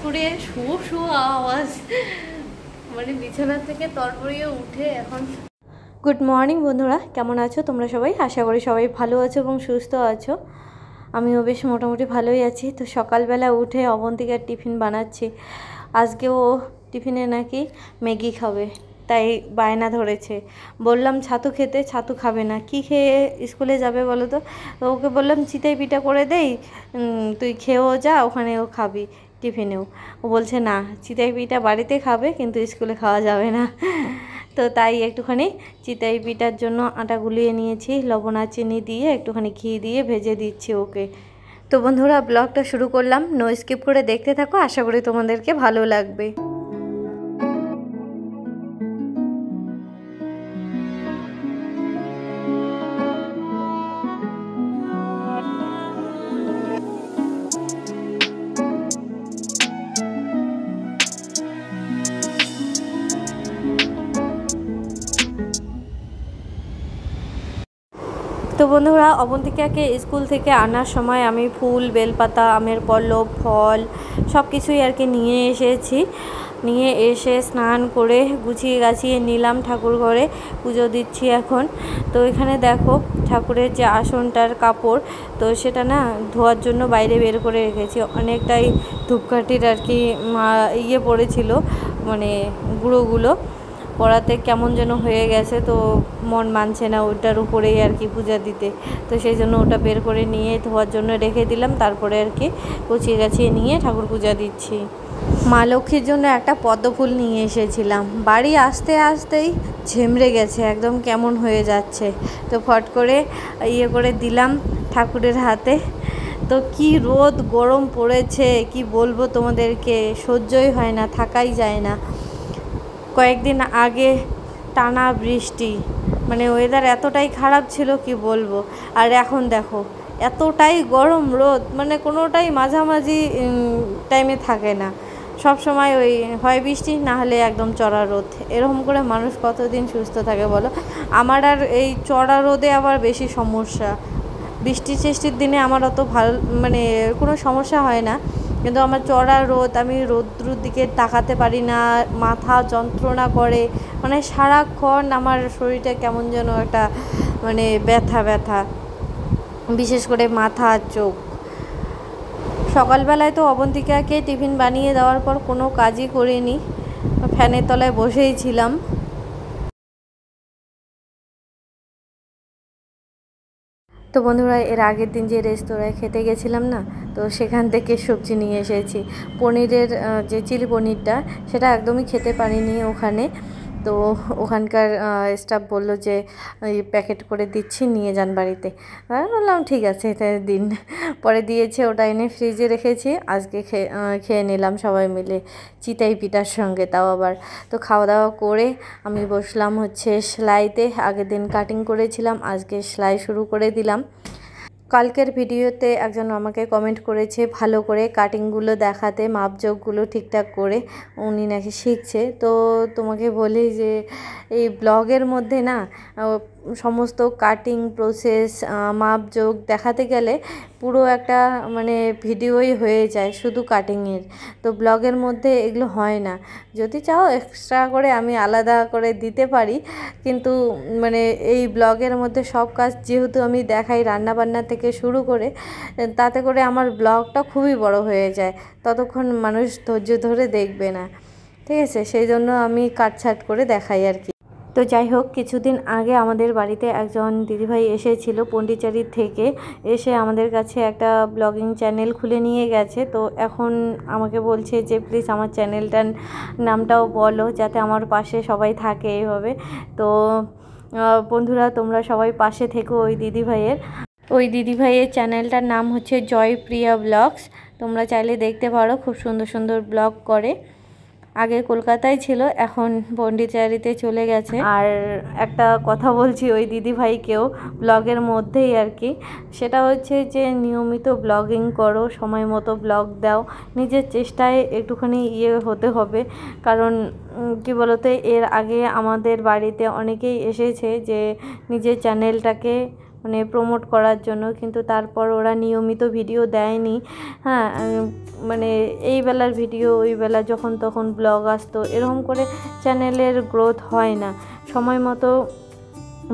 করে শুয়ো শুয়ো আওয়াজ, মানে বিছানা থেকে তরবরিয়ে উঠে এখন। গুড মর্নিং বন্ধুরা, কেমন আছো তোমরা সবাই? আশা করি সবাই ভালো আছো এবং সুস্থ আছো। আমিও বেশ মোটামুটি ভালোই আছি। তো সকালবেলা উঠে অবন্তিকার টিফিন বানাচ্ছি। আজকেও টিফিনে নাকি ম্যাগি খাবে, তাই বায়না ধরেছে। বললাম ছাতু খেতে, ছাতু খাবে না। কি খেয়ে স্কুলে যাবে বলো তো? ওকে বললাম চিতই পিঠা করে দেই, তুই খেয়েও যা, ওখানেও খাবি টিফিনেও। ও বলছে না, চিতই পিঠা বাড়িতে খাবে কিন্তু স্কুলে খাওয়া যাবে না। তো তাই একটুখানি চিতই পিঠার জন্য আটা গুলিয়ে নিয়েছি, লবণ আর চিনি দিয়ে একটুখানি ঘি দিয়ে ভেজে দিচ্ছি ওকে। তো বন্ধুরা, ব্লগটা শুরু করলাম, নো স্কিপ করে দেখতে থাকো, আশা করি তোমাদেরকে ভালো লাগবে। তো বন্ধুরা, অবন্তিকাকে স্কুল থেকে আনার সময় আমি ফুল, বেলপাতা, আমের পল্লব, ফল সব কিছুই আর কি নিয়ে এসেছি। নিয়ে এসে স্নান করে গুছিয়ে গাছিয়ে নিলাম, ঠাকুর ঘরে পুজো দিচ্ছি এখন। তো এখানে দেখো ঠাকুরের যে আসনটার কাপড়, তো সেটা না ধোয়ার জন্য বাইরে বের করে রেখেছি। অনেকটাই ধূপকাঠির আর কি ইয়ে পড়েছিল, মানে গুঁড়োগুলো পড়াতে কেমন যেন হয়ে গেছে, তো মন মানছে না ওটার উপরেই আর কি পূজা দিতে। তো সেই জন্য ওটা বের করে নিয়ে ধোয়ার জন্য রেখে দিলাম, তারপরে আর কি গুছিয়ে গাছিয়ে নিয়ে ঠাকুর পূজা দিচ্ছি। মা লক্ষ্মীর জন্য একটা পদ্ম ফুল নিয়ে এসেছিলাম, বাড়ি আসতে আসতেই ঝেমড়ে গেছে, একদম কেমন হয়ে যাচ্ছে। তো ফট করে ইয়ে করে দিলাম ঠাকুরের হাতে। তো কি রোদ গরম পড়েছে, কি বলবো তোমাদেরকে, সহ্যই হয় না, থাকাই যায় না। কয়েকদিন আগে টানা বৃষ্টি, মানে ওয়েদার এতটাই খারাপ ছিল কি বলবো। আর এখন দেখো এতটাই গরম, রোদ মানে কোনোটাই মাঝামাঝি টাইমে থাকে না। সব সময় ওই হয় বৃষ্টি, না হলে একদম চড়া রোদ। এরকম করে মানুষ কতদিন সুস্থ থাকে বলো? আমার আর এই চড়া রোদে আবার বেশি সমস্যা। বৃষ্টি টিষ্টির দিনে আমার অত ভালো মানে কোনো সমস্যা হয় না, কিন্তু আমার চড়া রোদ, আমি রোদ্রুর দিকে তাকাতে পারি না, মাথা যন্ত্রণা করে, মানে সারাক্ষণ আমার শরীরটা কেমন যেন একটা মানে ব্যথা ব্যথা, বিশেষ করে মাথা আর চোখ। সকালবেলায় তো অবন্তিকাকে টিফিন বানিয়ে দেওয়ার পর কোনো কাজই করিনি, ফ্যানের তলায় বসেই ছিলাম। তো বন্ধুরা, এর আগের দিন যে রেস্তোরাঁয় খেতে গেছিলাম না, তো সেখান থেকে সবজি নিয়ে এসেছি। পনিরের যে চিলি পনিরটা, সেটা একদমই খেতে পারিনি ওখানে। তো ওখানকার স্টাফ বলল যে এই প্যাকেট করে দিচ্ছি, নিয়ে যান বাড়িতে। বললাম ঠিক আছে তাই দিন। পরে দিয়েছে, ওটা এনে ফ্রিজে রেখেছি। আজকে খেয়ে নিলাম সবাই মিলে চিতই পিঠার সঙ্গে, তাও আবার। তো খাওয়া দাওয়া করে আমি বসলাম হচ্ছে সেলাইতে। আগের দিন কাটিং করেছিলাম, আজকে সেলাই শুরু করে দিলাম। কালকের ভিডিওতে একজন আমাকে কমেন্ট করেছে ভালো করে কাটিংগুলো দেখাতে, মাপজোকগুলো ঠিকঠাক করে, উনি নাকি শিখছে। তো তোমাকে বলি যে এই ব্লগের মধ্যে না সমস্ত কাটিং প্রসেস, মাপজোক দেখাতে গেলে পুরো একটা মানে ভিডিওই হয়ে যায় শুধু কাটিংয়ের। তো ব্লগের মধ্যে এগুলো হয় না। যদি চাও এক্সট্রা করে আমি আলাদা করে দিতে পারি, কিন্তু মানে এই ব্লগের মধ্যে সব কাজ যেহেতু আমি দেখাই রান্নাবান্না থেকে শুরু করে, তাতে করে আমার ব্লগটা খুবই বড় হয়ে যায়, ততক্ষণ মানুষ ধৈর্য ধরে দেখবে না। ঠিক আছে, সেই জন্য আমি কাটছাট করে দেখাই আর কি। তো যাই হোক, কিছুদিন আগে আমাদের বাড়িতে একজন দিদিভাই এসেছিল পন্ডিচেরি থেকে, এসে আমাদের কাছে একটা ব্লগিং চ্যানেল খুলে নিয়ে গেছে। তো এখন আমাকে বলছে যে প্লিজ আমার চ্যানেলটার নামটাও বলো, যাতে আমার পাশে সবাই থাকে এইভাবে। তো বন্ধুরা, তোমরা সবাই পাশে থেকো ওই দিদিভাইয়ের চ্যানেলটার নাম হচ্ছে জয়প্রিয়া ব্লগস। তোমরা চাইলে দেখতে পারো, খুব সুন্দর সুন্দর ব্লগ করে। আগে কলকাতায় ছিল, এখন পন্ডিচেরিতে চলে গেছে। আর একটা কথা বলছি ওই দিদিভাইকেও ব্লগের মধ্যেই আর কি, সেটা হচ্ছে যে নিয়মিত ব্লগিং করো, সময় মতো ব্লগ দাও, নিজের চেষ্টায় একটুখানি হতে হবে। কারণ কি বলতো, এর আগে আমাদের বাড়িতে অনেকেই এসেছে যে নিজের চ্যানেলটাকে মানে প্রমোট করার জন্য, কিন্তু তারপর ওরা নিয়মিত ভিডিও দেয়নি। হ্যাঁ, মানে এই বেলার ভিডিও ওই বেলা যখন তখন ব্লগ আসতো, এরকম করে চ্যানেলের গ্রোথ হয় না। সময় মতো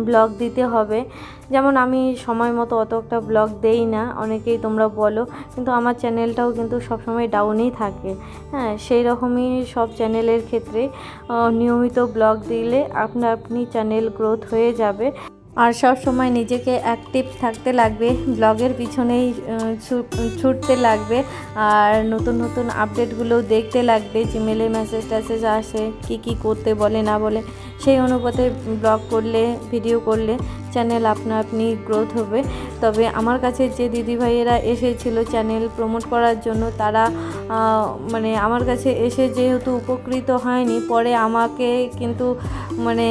ব্লগ দিতে হবে। যেমন আমি সময় মতো অত একটা ব্লগ দেই না, অনেকেই তোমরা বলো, কিন্তু আমার চ্যানেলটাও কিন্তু সবসময় ডাউনেই থাকে। হ্যাঁ, সেই রকমই সব চ্যানেলের ক্ষেত্রে নিয়মিত ব্লগ দিলে আপনি চ্যানেল গ্রোথ হয়ে যাবে। আর সব সময় নিজেকে অ্যাক্টিভ থাকতে লাগবে, ব্লগের পিছনেই ছুটতে লাগবে, আর নতুন নতুন আপডেটগুলো দেখতে লাগবে, জিমেলে মেসেজ আসে, কি করতে বলে না বলে, সেই অনুপাতে ব্লগ করলে, ভিডিও করলে চ্যানেল আপনি গ্রোথ হবে। তবে আমার কাছে যে দিদিভাইয়েরা এসেছিলো চ্যানেল প্রমোট করার জন্য, তারা মানে আমার কাছে এসে যেহেতু উপকৃত হয়নি, পরে আমাকে কিন্তু মানে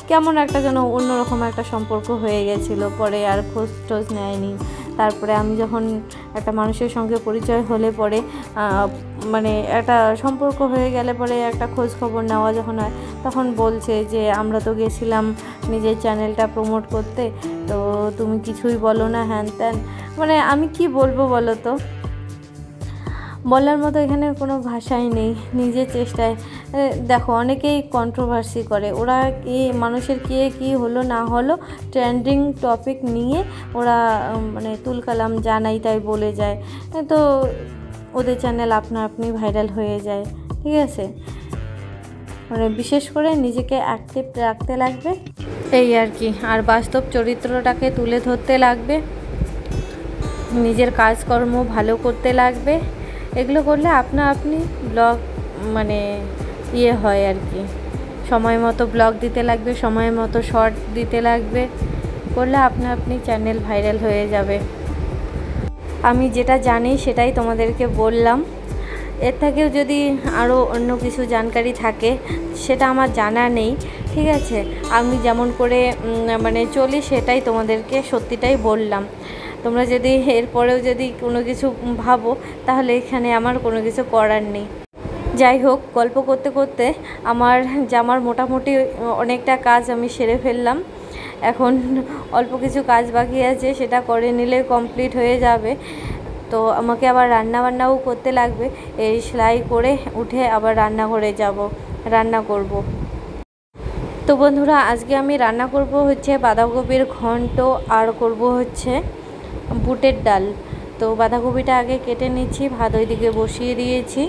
কেমন একটা যেন অন্যরকম একটা সম্পর্ক হয়ে গেছিলো, পরে আর খোঁজ টোজ নেয়নি। তারপরে আমি যখন একটা মানুষের সঙ্গে পরিচয় হলে পরে মানে একটা সম্পর্ক হয়ে গেলে পরে একটা খোঁজ খবর নেওয়া যখন হয়, তখন বলছে যে আমরা তো গেছিলাম নিজের চ্যানেলটা প্রমোট করতে, তো তুমি কিছুই বলো না, হ্যান ত্যান। মানে আমি কি বলবো বলো তো, বলার মতো এখানে কোনো ভাষাই নেই। নিজের চেষ্টায় দেখো, অনেকেই কন্ট্রোভার্সি করে, ওরা কি মানুষের কী হলো না হলো ট্রেন্ডিং টপিক নিয়ে ওরা মানে তুলকালাম জানাই তাই বলে যায়, তো ওদের চ্যানেল আপনি ভাইরাল হয়ে যায়। ঠিক আছে, মানে বিশেষ করে নিজেকে অ্যাক্টিভ রাখতে লাগবে, এই আর কি। আর বাস্তব চরিত্রটাকে তুলে ধরতে লাগবে, নিজের কাজকর্ম ভালো করতে লাগবে। এগুলো করলে আপনি ব্লগ মানে হয় আর কি। সময় মতো ব্লগ দিতে লাগবে, সময় মতো শর্ট দিতে লাগবে, করলে আপনি চ্যানেল ভাইরাল হয়ে যাবে। আমি যেটা জানি সেটাই তোমাদেরকে বললাম। এর থেকেও যদি আরও অন্য কিছু জানকারি থাকে সেটা আমার জানা নেই। ঠিক আছে, আমি যেমন করে মানে চলি সেটাই তোমাদেরকে সত্যিটাই বললাম। তোমরা যদি এরপরেও যদি কোনো কিছু ভাবো, তাহলে এখানে আমার কোনো কিছু করার নেই। যাই হোক, গল্প করতে করতে আমার জামার মোটামুটি অনেকটা কাজ আমি সেরে ফেললাম। এখন অল্প কিছু কাজ বাকি আছে, সেটা করে নিলে কমপ্লিট হয়ে যাবে। তো আমাকে আবার রান্নাবান্নাও করতে লাগবে। এই সেলাই করে উঠে আবার রান্নাঘরে যাব, রান্না করব। তো বন্ধুরা, আজকে আমি রান্না করব হচ্ছে বাঁধাকপির ঘন্ট, আর করব হচ্ছে বুটের ডাল। তো বাঁধাকপিটা আগে কেটে নিচ্ছি, ভাত ওইদিকে বসিয়ে দিয়েছি।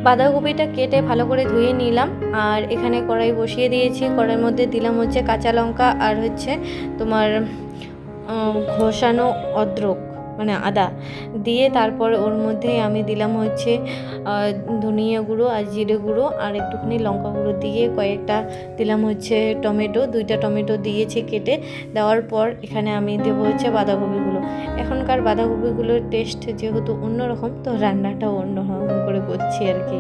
বাঁধাকপিটা কেটে ভালো করে ধুয়ে নিলাম, আর এখানে কড়াই বসিয়ে দিয়েছি। কড়াইয়ের মধ্যে দিলাম হচ্ছে কাঁচা লঙ্কা, আর হচ্ছে তোমার ঘষানো অদ্রক মানে আদা দিয়ে, তারপর ওর মধ্যে আমি দিলাম হচ্ছে ধনিয়া গুঁড়ো আর জিরে গুঁড়ো আর একটুখানি লঙ্কা গুঁড়ো দিয়ে, কয়েকটা দিলাম হচ্ছে টমেটো, 2টা টমেটো দিয়েছি কেটে। দেওয়ার পর এখানে আমি দেবো হচ্ছে বাঁধাকপিগুলো। এখনকার বাঁধাকপিগুলোর টেস্ট যেহেতু অন্যরকম, তো রান্নাটাও অন্যরকম করে করছি আর কি।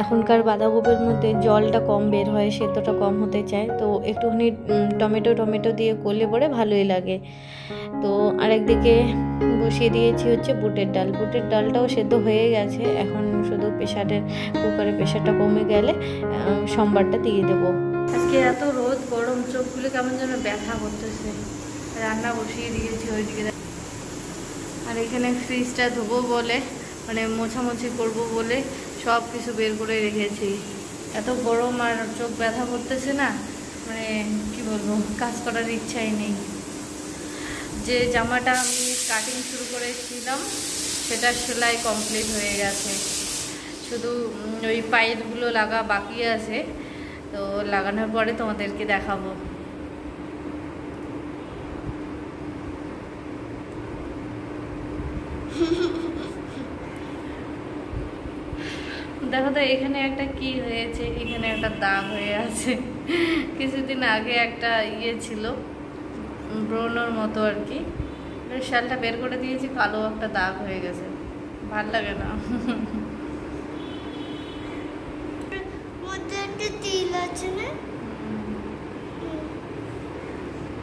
এখনকার বাঁধাকপির মধ্যে জলটা কম বের হয়, সেদ্ধটা কম হতে চায়, তো একটুখানি টমেটো দিয়ে করলে পরে ভালোই লাগে। তো আরেকদিকে বসিয়ে দিয়েছি হচ্ছে বুটের ডাল। বুটের ডালটাও সেদ্ধ হয়ে গেছে, এখন শুধু কুকারের প্রেশারটা কমে গেলে সম্বারটা দিয়ে দেবো। আজকে এত রোদ, গরম, চোখগুলো কেমন যেন ব্যথা করতেছে। রান্না বসিয়ে দিয়েছি ওইদিকে, আর এখানে ফ্রিজটা ধোবো বলে মানে মোছামুছি করবো বলে সব কিছু বের করে রেখেছি। এত গরম আর চোখ ব্যথা করতেছে না, মানে কি বলবো, কাজ করার ইচ্ছাই নেই। যে জামাটা আমি কাটিং শুরু করেছিলাম সেটা সেলাই কমপ্লিট হয়ে গেছে, শুধু ওই পাইপগুলো লাগা বাকি আছে। তো লাগানোর পরে তোমাদেরকে দেখাবো। দেখো তো এখানে একটা কি হয়েছে, এখানে একটা দাগ হয়ে আছে। কিছুদিন আগে একটা ছিল ব্রণর মতো আর কি, শালটা বের করে দিয়েছি, কালো একটা দাগ হয়ে গেছে, ভাল লাগে না।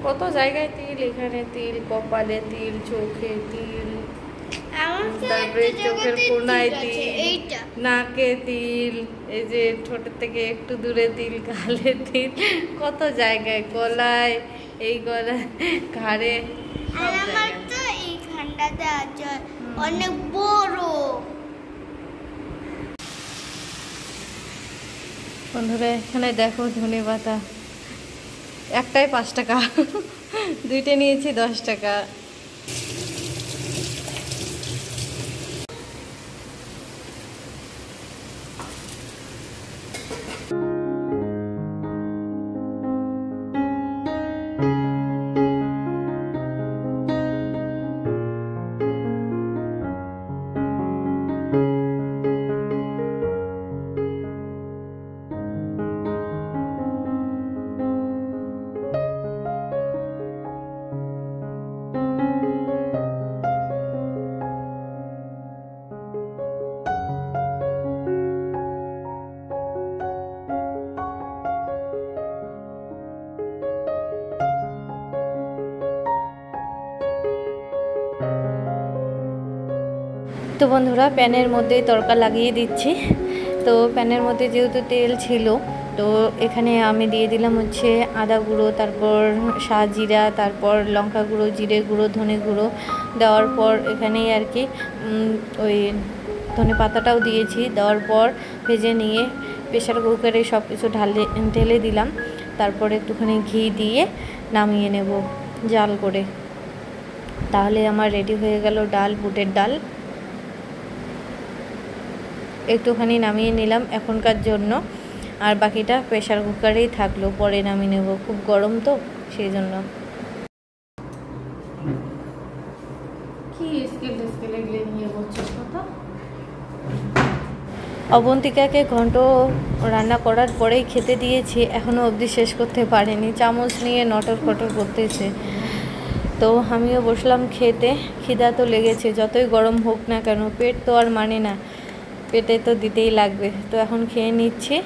কত জায়গায় তিল, এখানে তিল, কপালে তিল, চোখে তিল, তারপরে চোখের কোনায় তিল, নাকে তিল, এই যে ঠোঁটের থেকে একটু দূরে তিল, গালে তিল, কত জায়গায়, গলায়, এই গলায়, ঘাড়ে, অনেক বড়। বন্ধুরা এখানে দেখো ধনে পাতা, একটাই 5 টাকা, দুইটা নিয়েছি 10 টাকা। তো বন্ধুরা প্যানের মধ্যে তড়কা লাগিয়ে দিচ্ছি। তো প্যানের মধ্যে যেহেতু তেল ছিল, তো এখানে আমি দিয়ে দিলাম হচ্ছে আদা গুঁড়ো, তারপর শাহজিরা, তারপর লঙ্কা গুঁড়ো, জিরে গুঁড়ো, ধনে গুঁড়ো দেওয়ার পর এখানেই আর কি ওই ধনে পাতাটাও দিয়েছি। দেওয়ার পর ভেজে নিয়ে প্রেশার কুকারে সব কিছু ঢেলে দিলাম। তারপর একটুখানি ঘি দিয়ে নামিয়ে নেব জাল করে। তাহলে আমার রেডি হয়ে গেল ডাল, বুটের ডাল। একটুখানি নামিয়ে নিলাম এখনকার জন্য, আর বাকিটা প্রেশার কুকারেই থাকলো, পরে নামিয়ে নেব, খুব গরম তো সেই জন্য। কি স্কেলে নিয়ে বলছিস কথা? অবন্তিকাকে ঘন্ট রান্না করার পরেই খেতে দিয়েছি, এখনও অবধি শেষ করতে পারেনি, চামচ নিয়ে নটর ফটর করতেছে। তো আমিও বসলাম খেতে, খিদা তো লেগেছে, যতই গরম হোক না কেন, পেট তো আর মানে না, পেটে তো দিতেই লাগবে। তো এখন খেয়ে নিচ্ছি,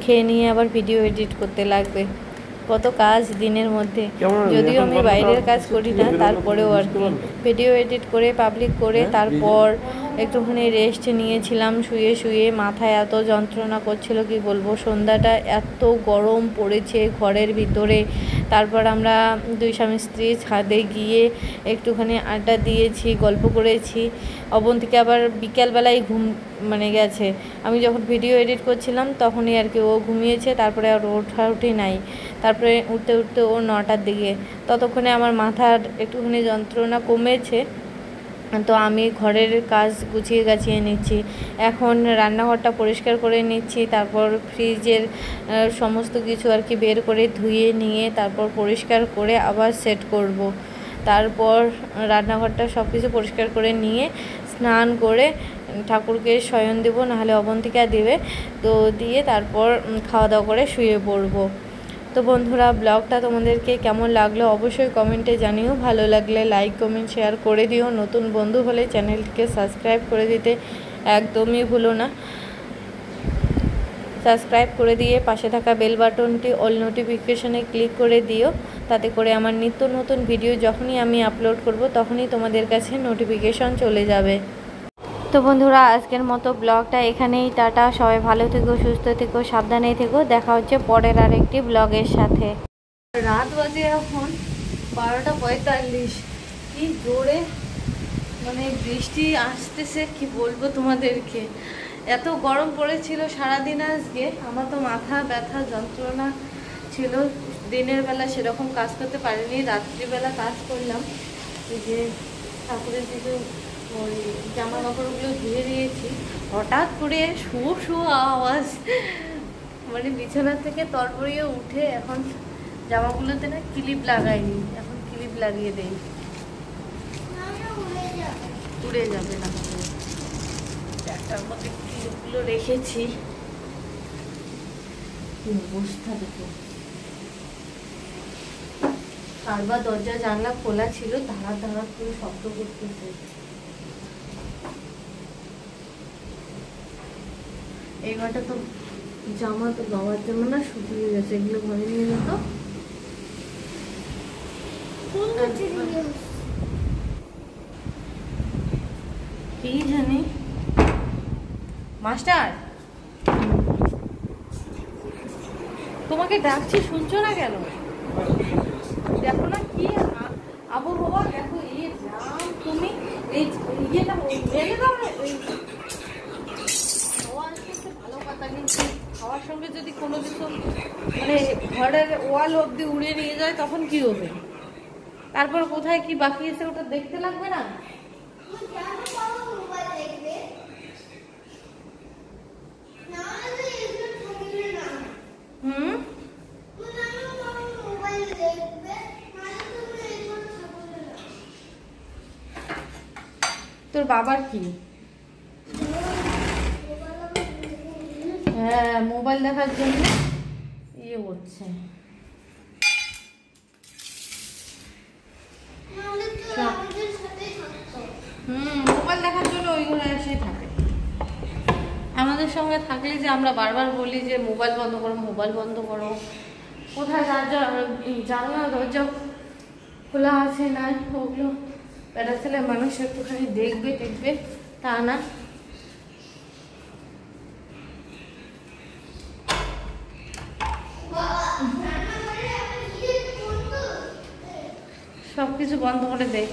খেয়ে নিয়ে আবার ভিডিও এডিট করতে লাগবে, কত কাজ দিনের মধ্যে। যদিও আমি বাইরের কাজ করি না, তারপরেও আর কি ভিডিও এডিট করে পাবলিক করে তারপর একটুখানি রেস্ট নিয়েছিলাম শুয়ে শুয়ে। মাথায় এত যন্ত্রণা করছিল কি বলবো, সন্ধ্যাটা এত গরম পড়েছে ঘরের ভিতরে। তারপর আমরা দুই স্বামী স্ত্রী ছাদে গিয়ে একটুখানি আড্ডা দিয়েছি, গল্প করেছি। অবন্তিকে আবার বিকেলবেলায় ঘুম গেছে, আমি যখন ভিডিও এডিট করছিলাম তখনই আর কি ও ঘুমিয়েছে। তারপরে আর ওঠাউঠি নাই, তারপরে উঠতে উঠতে ও 9টার দিকে। ততক্ষণে আমার মাথার একটুখানি যন্ত্রণা কমেছে। তো আমি ঘরের কাজ গুছিয়ে গাছিয়ে নিচ্ছি, এখন রান্নাঘরটা পরিষ্কার করে নিচ্ছি, তারপর ফ্রিজের সমস্ত কিছু আর কি বের করে ধুয়ে নিয়ে তারপর পরিষ্কার করে আবার সেট করব। তারপর রান্নাঘরটা সব কিছু পরিষ্কার করে নিয়ে স্নান করে ঠাকুরকে শয়ন দেবো, নাহলে অবন্তিকা দেবে। তো দিয়ে তারপর খাওয়া দাওয়া করে শুয়ে পড়বো। তো বন্ধুরা ব্লগটা তোমাদেরকে কেমন লাগলো অবশ্যই কমেন্টে জানিও, ভালো লাগলে লাইক কমেন্ট শেয়ার করে দিও। নতুন বন্ধু হলে চ্যানেলটিকে সাবস্ক্রাইব করে দিতে একদমই ভুলো না। সাবস্ক্রাইব করে দিয়ে পাশে থাকা বেল বাটনটি অল নোটিফিকেশনে ক্লিক করে দিও, তাতে করে আমার নিত্য নতুন ভিডিও যখনই আমি আপলোড করব তখনই তোমাদের কাছে নোটিফিকেশন চলে যাবে। তো বন্ধুরা আজকের মতো ব্লগটা এখানেই, টাটা, সবাই ভালো থেকো, সুস্থ থেকো, সাবধানে থেকো, দেখা হচ্ছে পরের আরেকটি ব্লগের সাথে। রাত বাজে এখন 12টা 45, কি জোরে বৃষ্টি আসতেছে, কি বলবো তোমাদেরকে, এত গরম পড়েছিল সারাদিন আজকে। আমার তো মাথা ব্যথা যন্ত্রণা ছিল, দিনের বেলা সেরকম কাজ করতে পারিনি, রাত্রিবেলা কাজ করলাম। এই যে ঠাকুরের কিছু ওই জামা কাপড়গুলো ধুয়ে দিয়েছি, হঠাৎ করে শুয়ো শুয়ো আওয়াজ, মানে বিছানা থেকে তরবরিয়ে উঠে এখন জামাগুলোতে না ক্লিপ লাগাইনি, এখন ক্লিপ লাগিয়ে দেই, উড়ে যাবে না। ব্যাগটার মধ্যে ক্লিপগুলো রেখেছি, কি অবস্থা দেখো। কারবার দরজা জানলা খোলা ছিল, ধারা ধারা করে শব্দ করতেছে। এই ঘরটা তো জামা তো বাবার জামা না শুকিয়ে গেছে, এগুলো ঘরে নিয়ে যেত। কি জানি মাস্টার, তোমাকে ডাকছি শুনছো না কেন? দেখো না কি আবহাওয়া, দেখো এই জাম, তুমি এই ইয়েটা মেলে দাও না। ভালো কথা, কিন্তু খাওয়ার সঙ্গে যদি কোনো কিছু মানে ঘরের ওয়াল অব্দি উড়িয়ে নিয়ে যায় তখন কি হবে? তারপর কোথায় কি বাকি আছে ওটা দেখতে লাগবে না? হুম, তোর বাবার কি? হ্যাঁ, মোবাইল দেখার জন্য ইয়ে করছে। মোবাইল দেখার জন্য ওই ঘরে এসে থাকে। আমাদের সঙ্গে থাকলে যে আমরা বারবার বলি যে মোবাইল বন্ধ করো, মোবাইল বন্ধ করো, কোথায় জানলা দরজা খোলা আছে না, ওগুলো বেটা ছেলে মানুষ একটুখানি দেখবে দেখবে, তা না। সবকিছু বন্ধ করে দেয়।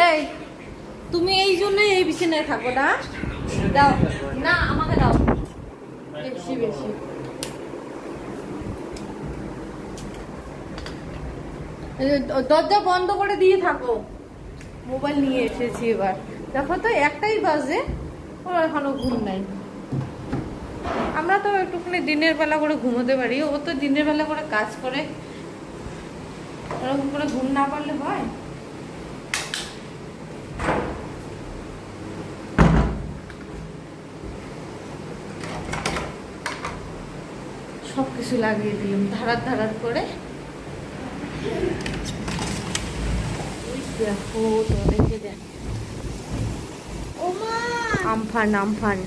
এই তুমি এই জন্যই এই বিছানায় থাকো না? দাও না, আমাকে দাও বেশি বেশি। দরজা বন্ধ করে দিয়ে থাকো। মোবাইল নিয়ে এসেছি এবার, দেখো তো একটাই বাজে, ওর এখনো ঘুম নাই। আমরা তো একটুখানি দিনের বেলা করে ঘুমোতে পারি, ও তো দিনের বেলা করে কাজ করে, ওরকম করে ঘুম না পারলে হয়? সবকিছু লাগিয়ে দিলাম ধারার ধারার করে। দেখো তোদেরকে দেখ, আমফান আমফান।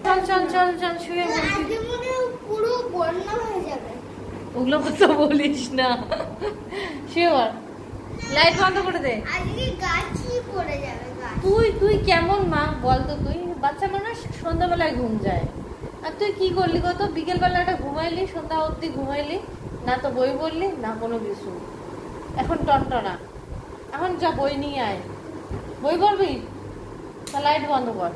চল চল চল চল শুয়ে পুরো বন্যা হয়ে যাবে, ওগুলো কথা বলিস না। শুয়ে পড়, লাইট বন্ধ করে দে। তুই তুই কেমন মা বলতো? তুই বাচ্চা মানুষ, সন্ধ্যাবেলায় ঘুম যায়, আর তুই কি করলি কত? বিকেল বেলাটা ঘুমাইলি, সন্ধ্যা অব্দি ঘুমাইলি না, তো বই পড়লি না কোনো কিছু। এখন টনটনা, এখন যা বই নিয়ে আয়, বই পড়বি তা লাইট বন্ধ কর।